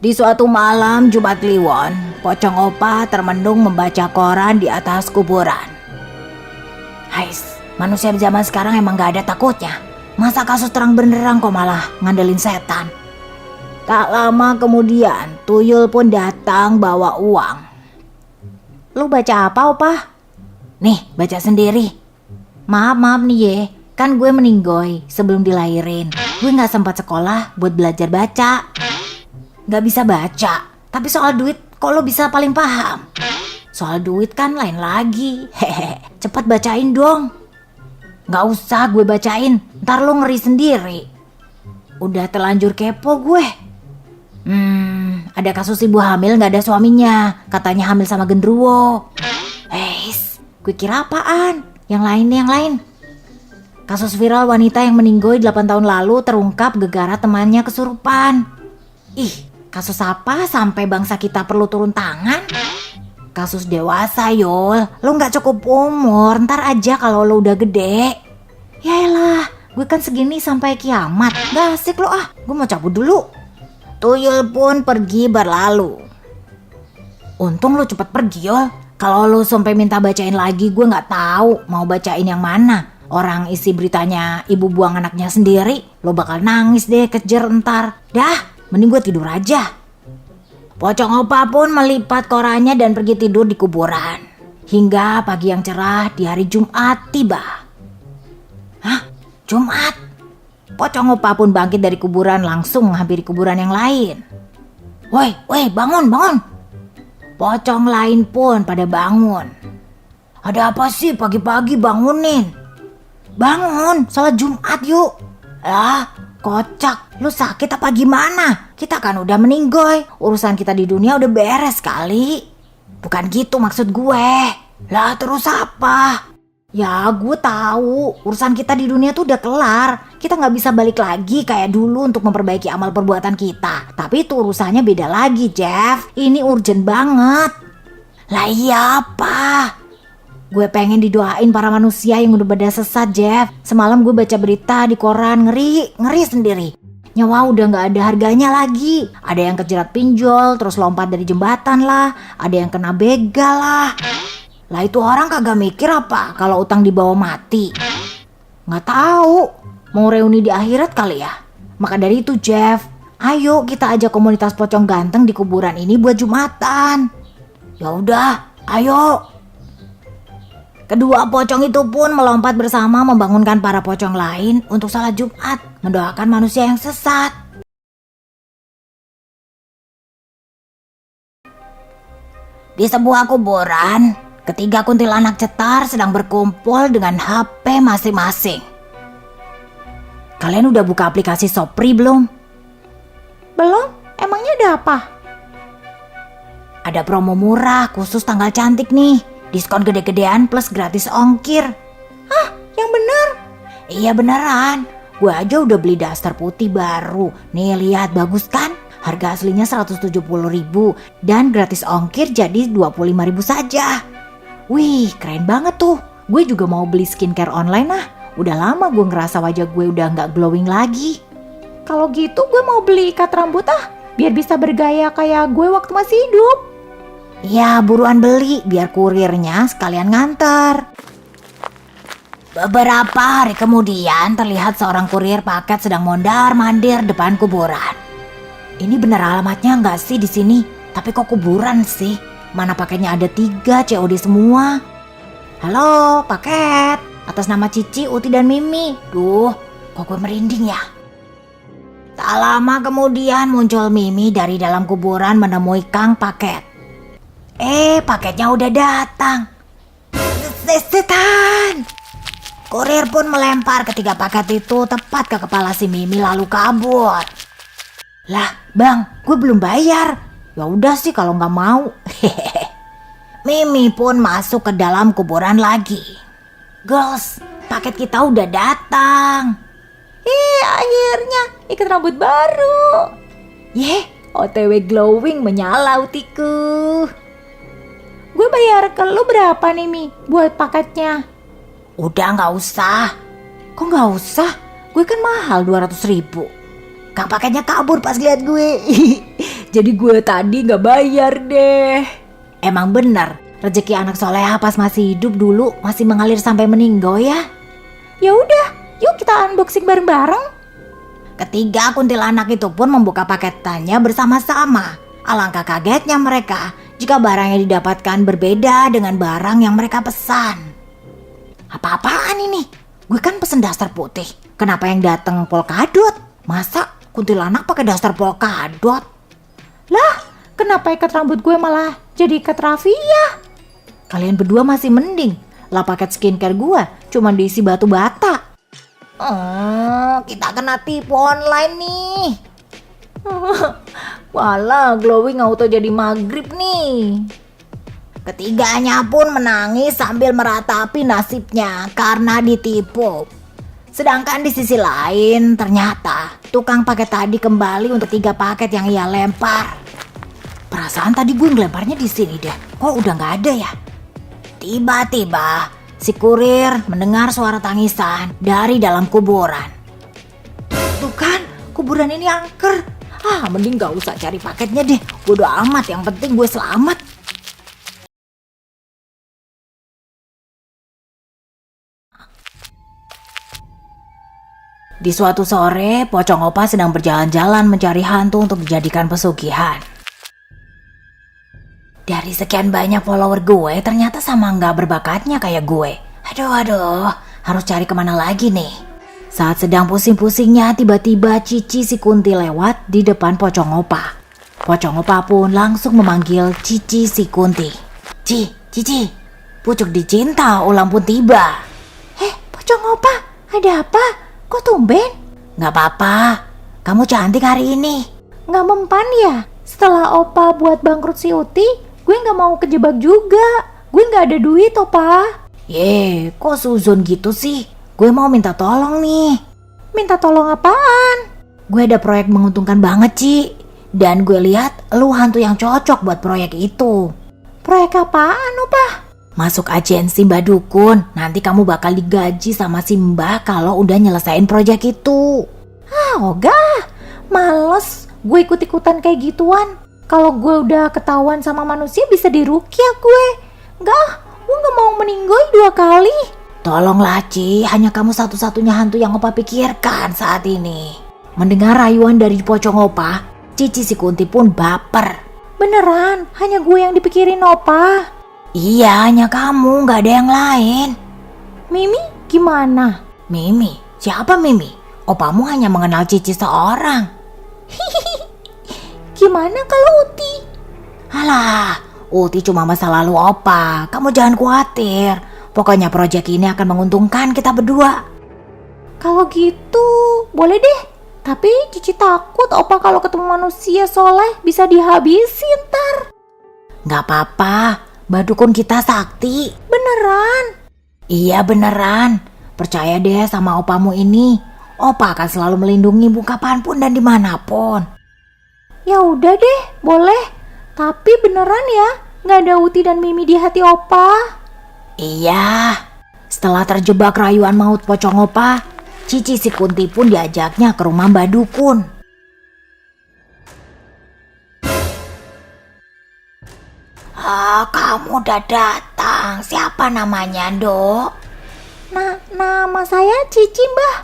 Di suatu malam Jumat Kliwon, Pocong Opa termenung membaca koran di atas kuburan. Hais, manusia zaman sekarang emang gak ada takutnya. Masa kasus terang benderang kok malah ngandelin setan. Tak lama kemudian, tuyul pun datang bawa uang. Lu baca apa, Opa? Nih, baca sendiri. Maaf nih ye, kan gue meninggoy sebelum dilahirin. Gue gak sempat sekolah buat belajar baca. Gak bisa baca, tapi soal duit kok lo bisa paling paham? Soal duit kan lain lagi. Hehe, cepet bacain dong. Gak usah gue bacain, ntar lo ngeri sendiri. Udah terlanjur kepo gue. Ada kasus ibu hamil gak ada suaminya. Katanya hamil sama genderuwo. Gue kira apaan? Yang lain. Kasus viral wanita yang meninggoy 8 tahun lalu terungkap gegara temannya kesurupan. Ih, kasus apa sampai bangsa kita perlu turun tangan? Kasus dewasa, Yol. Lo gak cukup umur, ntar aja kalau lo udah gede. Yaelah, gue kan segini sampai kiamat. Gak asik lo ah, gue mau cabut dulu. Tuyul pun pergi berlalu. Untung lo cepet pergi, Yol. Kalau lo sampai minta bacain lagi, gue gak tahu mau bacain yang mana. Orang isi beritanya ibu buang anaknya sendiri, lo bakal nangis deh kejer ntar. Dah, mending gue tidur aja. Pocong Opa pun melipat korannya dan pergi tidur di kuburan. Hingga pagi yang cerah di hari Jumat tiba. Hah? Jumat? Pocong Opa pun bangkit dari kuburan langsung menghampiri kuburan yang lain. Woi, bangun. Pocong lain pun pada bangun. Ada apa sih pagi-pagi bangunin? Bangun, sholat Jumat yuk. Lah, kocak, lu sakit apa gimana? Kita kan udah meninggoy, urusan kita di dunia udah beres kali. Bukan gitu maksud gue. Lah terus apa? Ya gue tahu, urusan kita di dunia tuh udah kelar. Kita gak bisa balik lagi kayak dulu untuk memperbaiki amal perbuatan kita. Tapi itu urusannya beda lagi, Jeff. Ini urgent banget. Lah iya apa? Gue pengen didoain para manusia yang udah pada sesat, Jeff. Semalam gue baca berita di koran, ngeri sendiri. Nyawa udah gak ada harganya lagi. Ada yang kejerat pinjol, terus lompat dari jembatan lah. Ada yang kena begal lah. Lah itu orang kagak mikir apa kalau utang dibawa mati? Gak tahu. Mau reuni di akhirat kali ya? Maka dari itu, Jeff, ayo kita ajak komunitas pocong ganteng di kuburan ini buat Jumatan. Ya udah, ayo. Kedua pocong itu pun melompat bersama membangunkan para pocong lain untuk salat Jumat, mendoakan manusia yang sesat. Di sebuah kuburan, ketiga kuntilanak cetar sedang berkumpul dengan HP masing-masing. Kalian udah buka aplikasi Shopee belum? Belum? Emangnya ada apa? Ada promo murah khusus tanggal cantik nih. Diskon gede-gedean plus gratis ongkir. Hah? Yang bener? Iya beneran. Gue aja udah beli daster putih baru. Nih lihat, bagus kan? Harga aslinya 170.000 dan gratis ongkir jadi 25.000 saja. Wih, keren banget tuh. Gue juga mau beli skincare online ah. Udah lama gue ngerasa wajah gue udah gak glowing lagi. Kalau gitu gue mau beli ikat rambut ah, biar bisa bergaya kayak gue waktu masih hidup. Ya buruan beli biar kurirnya sekalian nganter. Beberapa hari kemudian terlihat seorang kurir paket sedang mondar-mandir depan kuburan. Ini bener alamatnya nggak sih di sini? Tapi kok kuburan sih? Mana paketnya ada 3 COD semua. Halo paket, atas nama Cici, Uti dan Mimi. Duh, kok gue merinding ya? Tak lama kemudian muncul Mimi dari dalam kuburan menemui Kang Paket. Paketnya udah datang. Setan! Kurir pun melempar ketiga paket itu tepat ke kepala si Mimi lalu kabur. Lah, bang, gue belum bayar. Ya udah sih kalau nggak mau. Mimi pun masuk ke dalam kuburan lagi. Girls, paket kita udah datang. Akhirnya ikat rambut baru. OTW glowing menyala utiku. Gue bayar ke lu berapa nih Mi buat paketnya? Udah gak usah. Kok gak usah? Gue kan mahal 200.000. Kang paketnya kabur pas lihat gue. Jadi gue tadi gak bayar deh. Emang bener, rezeki anak soleha pas masih hidup dulu masih mengalir sampai meninggal ya. Ya udah, yuk kita unboxing bareng-bareng. Ketiga kuntilanak itu pun membuka paketannya bersama-sama. Alangkah kagetnya mereka jika barang yang didapatkan berbeda dengan barang yang mereka pesan. Apa-apaan ini? Gue kan pesen daster putih. Kenapa yang datang polkadot? Masa kuntilanak pakai daster polkadot? Lah, kenapa ikat rambut gue malah jadi ikat rafia? Kalian berdua masih mending. Lah paket skincare gue cuma diisi batu bata. Kita kena tipu online nih. Walah, glowing auto jadi maghrib nih. Ketiganya pun menangis sambil meratapi nasibnya karena ditipu. Sedangkan di sisi lain, ternyata tukang paket tadi kembali untuk 3 paket yang ia lempar. Perasaan tadi gue ngelemparnya di sini deh. Kok udah nggak ada ya? Tiba-tiba si kurir mendengar suara tangisan dari dalam kuburan. Tuh kan, kuburan ini angker. Mending gak usah cari paketnya deh. Bodo amat, yang penting gue selamat. Di suatu sore, Pocong Opa sedang berjalan-jalan mencari hantu untuk dijadikan pesugihan. Dari sekian banyak follower gue, ternyata sama gak berbakatnya kayak gue. Aduh, harus cari kemana lagi nih? Saat sedang pusing-pusingnya, tiba-tiba Cici si Kunti lewat di depan Pocong Opa. Pocong Opa pun langsung memanggil Cici si Kunti. Cici, pucuk dicinta ulang pun tiba. Pocong Opa, ada apa? Kok tumben? Gak apa-apa, kamu cantik hari ini. Gak mempan ya? Setelah Opa buat bangkrut si Uti, gue gak mau kejebak juga. Gue gak ada duit, Opa. Kok suzon gitu sih? Gue mau minta tolong nih. Minta tolong apaan? Gue ada proyek menguntungkan banget, Ci. Dan gue lihat lu hantu yang cocok buat proyek itu. Proyek apaan, Opa? Masuk agensi Mbak Dukun. Nanti kamu bakal digaji sama si Mbak kalau udah nyelesain proyek itu. Ogah, males gue ikut-ikutan kayak gituan. Kalau gue udah ketahuan sama manusia bisa dirukyah gue. Gue gak mau meninggoy 2 kali. Tolonglah Ci, hanya kamu satu-satunya hantu yang Opa pikirkan saat ini. Mendengar rayuan dari Pocong Opa, Cici si Kunti pun baper. Beneran, hanya gue yang dipikirin Opa. Iya, hanya kamu, gak ada yang lain. Mimi gimana? Mimi? Siapa Mimi? Opamu hanya mengenal Cici seorang. Gimana kalau Uti? Alah, Uti cuma masa lalu Opa. Kamu jangan khawatir. Pokoknya proyek ini akan menguntungkan kita berdua. Kalau gitu, boleh deh. Tapi Cici takut Opa kalau ketemu manusia soleh bisa dihabisin ntar. Gak apa-apa, Mbak Dukun kita sakti. Beneran? Iya beneran. Percaya deh sama Opamu ini. Opa akan selalu melindungimu kapanpun dan dimanapun. Ya udah deh, boleh. Tapi beneran ya, gak ada Uti dan Mimi di hati Opa? Iya. Setelah terjebak rayuan maut Pocong Opa, Cici si Kunti pun diajaknya ke rumah Mbak Dukun. Kamu udah datang. Siapa namanya, Dok? Nama saya Cici, Mbah.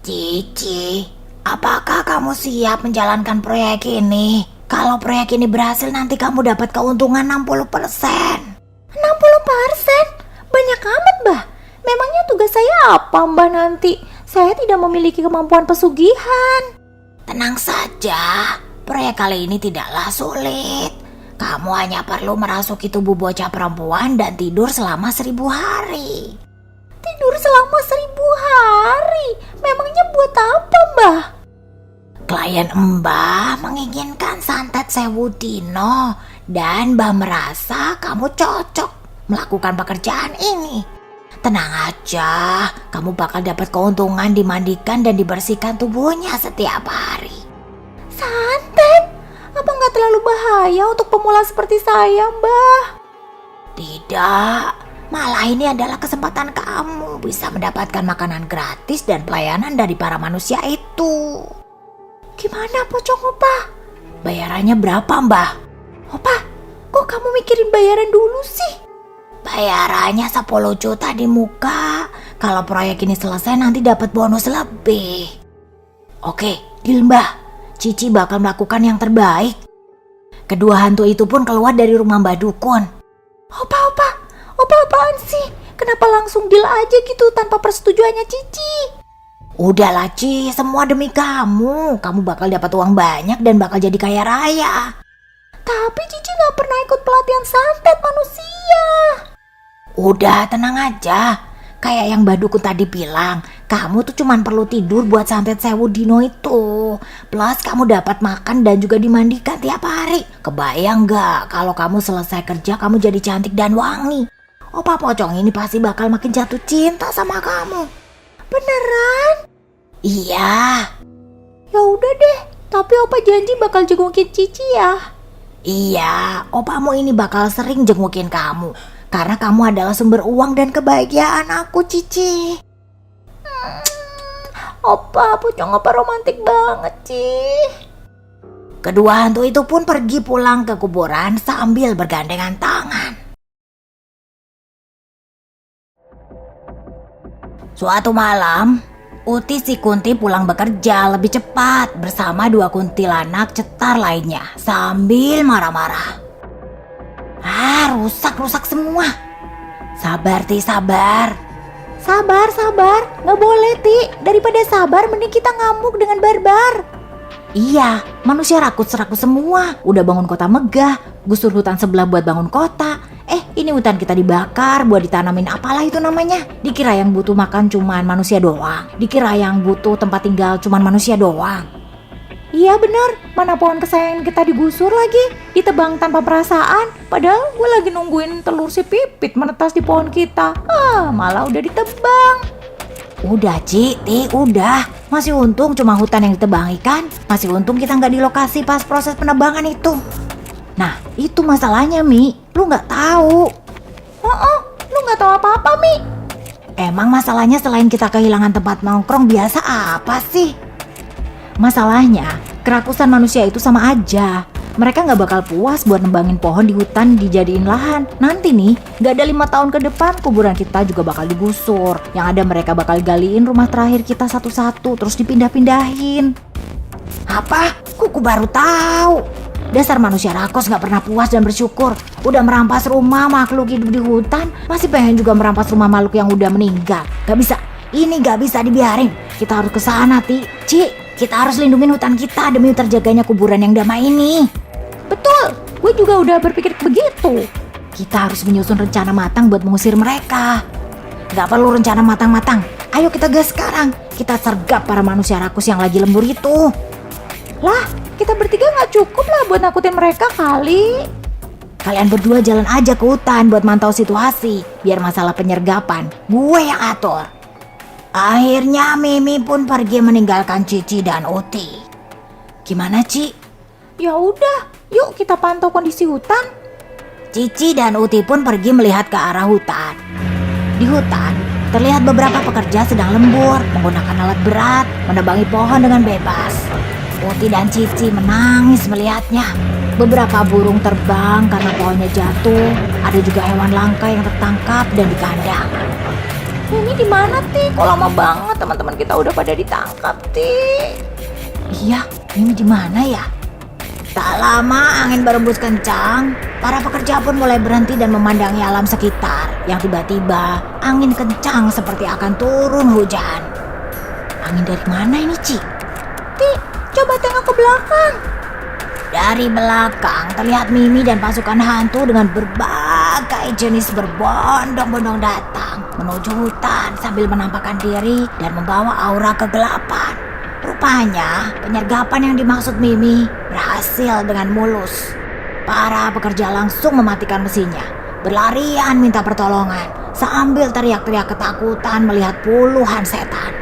Cici, apakah kamu siap menjalankan proyek ini? Kalau proyek ini berhasil nanti kamu dapat keuntungan 60%. 60%? Banyak amat, Mbah. Memangnya tugas saya apa, Mbah nanti? Saya tidak memiliki kemampuan pesugihan. Tenang saja, proyek kali ini tidaklah sulit. Kamu hanya perlu merasuki tubuh bocah perempuan dan tidur selama 1000 hari. Tidur selama 1000 hari? Memangnya buat apa, Mbah? Klien Mbah menginginkan santet 1000 dino dan Mbah merasa kamu cocok melakukan pekerjaan ini. Tenang aja, kamu bakal dapat keuntungan dimandikan dan dibersihkan tubuhnya setiap hari. Santet? Apa nggak terlalu bahaya untuk pemula seperti saya, Mbah? Tidak, malah ini adalah kesempatan kamu bisa mendapatkan makanan gratis dan pelayanan dari para manusia itu. Gimana, Pocong Opa? Bayarannya berapa, Mbah? Opa, kok kamu mikirin bayaran dulu sih? Bayarannya 10 juta di muka. Kalau proyek ini selesai nanti dapat bonus lebih. Oke, deal Mbah. Cici bakal melakukan yang terbaik. Kedua hantu itu pun keluar dari rumah Mbah Dukun. Opa, apaan sih? Kenapa langsung deal aja gitu tanpa persetujuannya Cici? Udahlah Ci, semua demi kamu. Kamu bakal dapat uang banyak dan bakal jadi kaya raya. Tapi Cici gak pernah ikut pelatihan santet manusia. Udah, tenang aja. Kayak yang Mbak Dukun tadi bilang, kamu tuh cuman perlu tidur buat santet sewu dino itu. Plus kamu dapat makan dan juga dimandikan tiap hari. Kebayang gak kalau kamu selesai kerja kamu jadi cantik dan wangi? Opa Pocong ini pasti bakal makin jatuh cinta sama kamu. Beneran? Iya. Ya udah deh, tapi Opa janji bakal jengukin Cici ya. Iya, opamu ini bakal sering jengukin kamu. Karena kamu adalah sumber uang dan kebahagiaan aku, Cici. Opa, Pocong Opa romantis banget, Ci. Kedua hantu itu pun pergi pulang ke kuburan sambil bergandengan tangan. Suatu malam, Uti si Kunti pulang bekerja lebih cepat bersama 2 kuntilanak cetar lainnya sambil marah-marah. Rusak semua. Sabar Ti, sabar. Sabar, gak boleh Ti. Daripada sabar mending kita ngamuk dengan barbar. Iya, manusia rakus-rakus semua. Udah bangun kota megah, gusur hutan sebelah buat bangun kota. Ini hutan kita dibakar buat ditanamin apalah itu namanya. Dikira yang butuh makan cuman manusia doang. Dikira yang butuh tempat tinggal cuman manusia doang. Iya bener, mana pohon kesayangan kita digusur lagi, ditebang tanpa perasaan. Padahal gue lagi nungguin telur si Pipit menetas di pohon kita. Malah udah ditebang. Udah Ci, udah. Masih untung cuma hutan yang ditebang ikan. Masih untung kita gak di lokasi pas proses penebangan itu. Nah, itu masalahnya, Mi. Lu gak tahu. Lu gak tahu apa-apa, Mi. Emang masalahnya selain kita kehilangan tempat nongkrong biasa apa sih? Masalahnya, kerakusan manusia itu sama aja. Mereka gak bakal puas buat nembangin pohon di hutan dijadiin lahan. Nanti nih, gak ada 5 tahun ke depan kuburan kita juga bakal digusur. Yang ada mereka bakal galiin rumah terakhir kita satu-satu terus dipindah-pindahin. Apa? Kuku baru tahu. Dasar manusia rakus gak pernah puas dan bersyukur. Udah merampas rumah makhluk hidup di hutan, masih pengen juga merampas rumah makhluk yang udah meninggal. Gak bisa, ini gak bisa dibiarin. Kita harus kesana Ci, kita harus lindungin hutan kita demi terjaganya kuburan yang damai ini. Betul, gue juga udah berpikir begitu. Kita harus menyusun rencana matang buat mengusir mereka. Gak perlu rencana matang-matang. Ayo kita gas sekarang. Kita sergap para manusia rakus yang lagi lembur itu. Lah, kita bertiga gak cukup lah buat nakutin mereka kali. Kalian berdua jalan aja ke hutan buat mantau situasi. Biar masalah penyergapan gue yang atur. Akhirnya Mimi pun pergi meninggalkan Cici dan Uti. Gimana Ci? Ya udah, yuk kita pantau kondisi hutan. Cici dan Uti pun pergi melihat ke arah hutan. Di hutan terlihat beberapa pekerja sedang lembur menggunakan alat berat menebangi pohon dengan bebas. Uti dan Cici menangis melihatnya. Beberapa burung terbang karena pohonnya jatuh. Ada juga hewan langka yang tertangkap dan di kandang. Ini di mana Ti? Kok lama banget teman-teman kita udah pada ditangkap Ti? Iya, ini di mana ya? Tak lama angin berembus kencang. Para pekerja pun mulai berhenti dan memandangi alam sekitar. Yang tiba-tiba angin kencang seperti akan turun hujan. Angin dari mana ini Ci? Ti, coba tengok ke belakang. Dari belakang terlihat Mimi dan pasukan hantu dengan berbagai jenis berbondong-bondong datang menuju hutan sambil menampakkan diri dan membawa aura kegelapan. Rupanya penyergapan yang dimaksud Mimi berhasil dengan mulus. Para pekerja langsung mematikan mesinnya, berlarian minta pertolongan sambil teriak-teriak ketakutan melihat puluhan setan.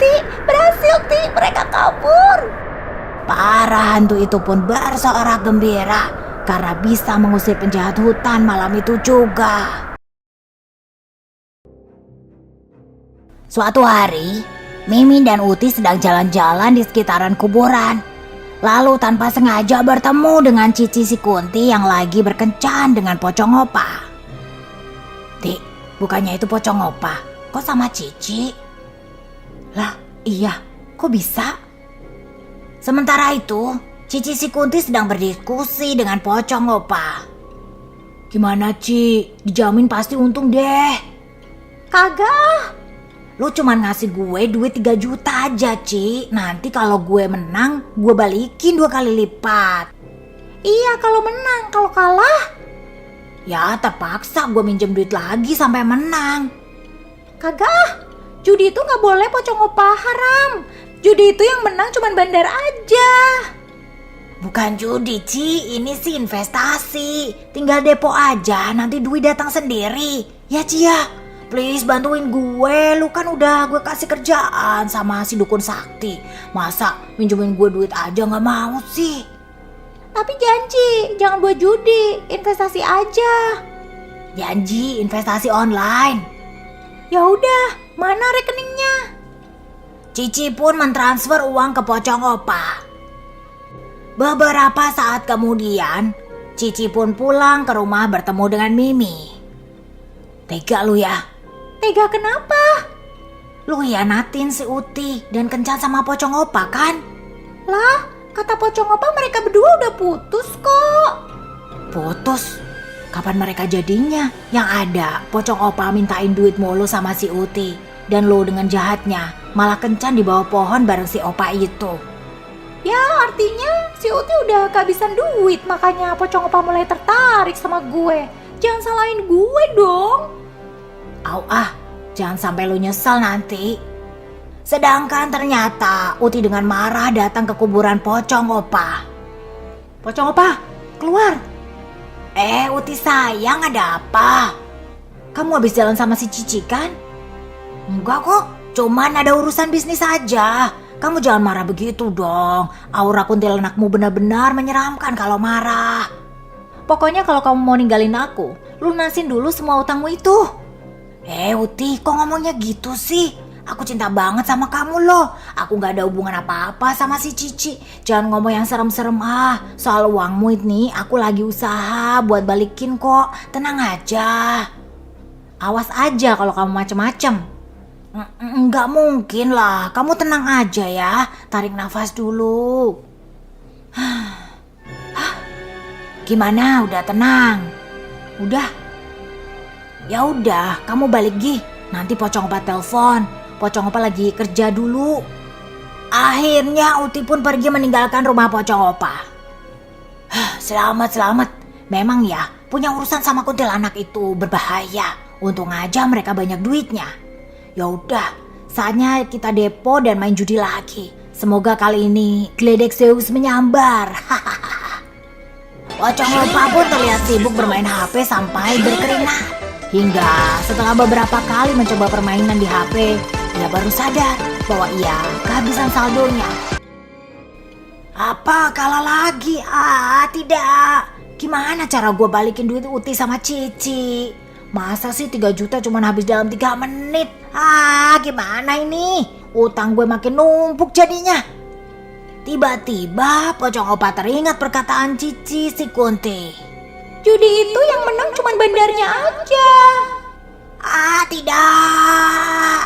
Ti, berhasil Ti, mereka kabur. Para hantu itu pun bersorak gembira karena bisa mengusir penjahat hutan malam itu juga. Suatu hari, Mimi dan Uti sedang jalan-jalan di sekitaran kuburan. Lalu tanpa sengaja bertemu dengan Cici si Kunti yang lagi berkencan dengan Pocong Opa. Dik, bukannya itu Pocong Opa, kok sama Cici? Lah, iya, kok bisa? Sementara itu, Cici si Kunti sedang berdiskusi dengan Pocong Opa. Gimana, Ci? Dijamin pasti untung deh. Kagak. Lu cuman ngasih gue duit 3 juta aja, Ci. Nanti kalau gue menang, gue balikin 2 kali lipat. Iya kalau menang, kalau kalah? Ya terpaksa gue minjem duit lagi sampai menang. Kagak, judi itu gak boleh, Pocong Opa, haram. Judi itu yang menang cuman bandar aja. Bukan judi, Ci, ini sih investasi. Tinggal depo aja, nanti duit datang sendiri. Ya, Ci ya, please bantuin gue. Lu kan udah gue kasih kerjaan sama si dukun sakti. Masa minjemin gue duit aja gak mau sih? Tapi janji, jangan buat judi, investasi aja. Janji, investasi online. Ya udah, mana rekeningnya? Cici pun mentransfer uang ke Pocong Opa. Beberapa saat kemudian, Cici pun pulang ke rumah bertemu dengan Mimi. Tega lu ya? Tega kenapa? Lu hianatin si Uti dan kencan sama Pocong Opa kan? Lah, kata Pocong Opa mereka berdua udah putus kok. Putus? Kapan mereka jadinya? Yang ada, Pocong Opa mintain duit mulu sama si Uti. Dan lu dengan jahatnya malah kencan di bawah pohon bareng si Opa itu. Ya artinya si Uti udah kehabisan duit, makanya Pocong Opa mulai tertarik sama gue. Jangan salahin gue dong. Au jangan sampai lu nyesal nanti. Sedangkan ternyata Uti dengan marah datang ke kuburan Pocong Opa. Pocong Opa, keluar. Uti sayang, ada apa? Kamu habis jalan sama si Cici kan? Enggak kok, cuman ada urusan bisnis aja. Kamu jangan marah begitu dong. Aura kuntilanakmu benar-benar menyeramkan kalau marah. Pokoknya kalau kamu mau ninggalin aku, lunasin dulu semua utangmu itu. Uti, kok ngomongnya gitu sih? Aku cinta banget sama kamu loh. Aku gak ada hubungan apa-apa sama si Cici. Jangan ngomong yang serem-serem Soal uangmu ini aku lagi usaha buat balikin kok. Tenang aja. Awas aja kalau kamu macem-macem. Enggak mungkin lah, kamu tenang aja ya. Tarik nafas dulu. Gimana, udah tenang? Udah? Ya udah, kamu balik Gi. Nanti Pocong Opa telepon. Pocong Opa lagi kerja dulu. Akhirnya Uti pun pergi meninggalkan rumah Pocong Opa. Selamat. Memang ya, punya urusan sama kuntilanak itu berbahaya. Untung aja mereka banyak duitnya. Ya udah, saatnya kita depo dan main judi lagi. Semoga kali ini geledek Zeus menyambar. Pocong Opa pun terlihat sibuk bermain HP sampai berkeringat. Hingga setelah beberapa kali mencoba permainan di HP, ia baru sadar bahwa ia kehabisan saldonya. Apa kalah lagi? Tidak. Gimana cara gue balikin duit Uti sama Cici? Masa sih 3 juta cuma habis dalam 3 menit? Gimana ini? Utang gue makin numpuk jadinya. Tiba-tiba Pocong Opa teringat perkataan Cici si Kunti. Judi itu yang menang cuma bandarnya aja. Tidak.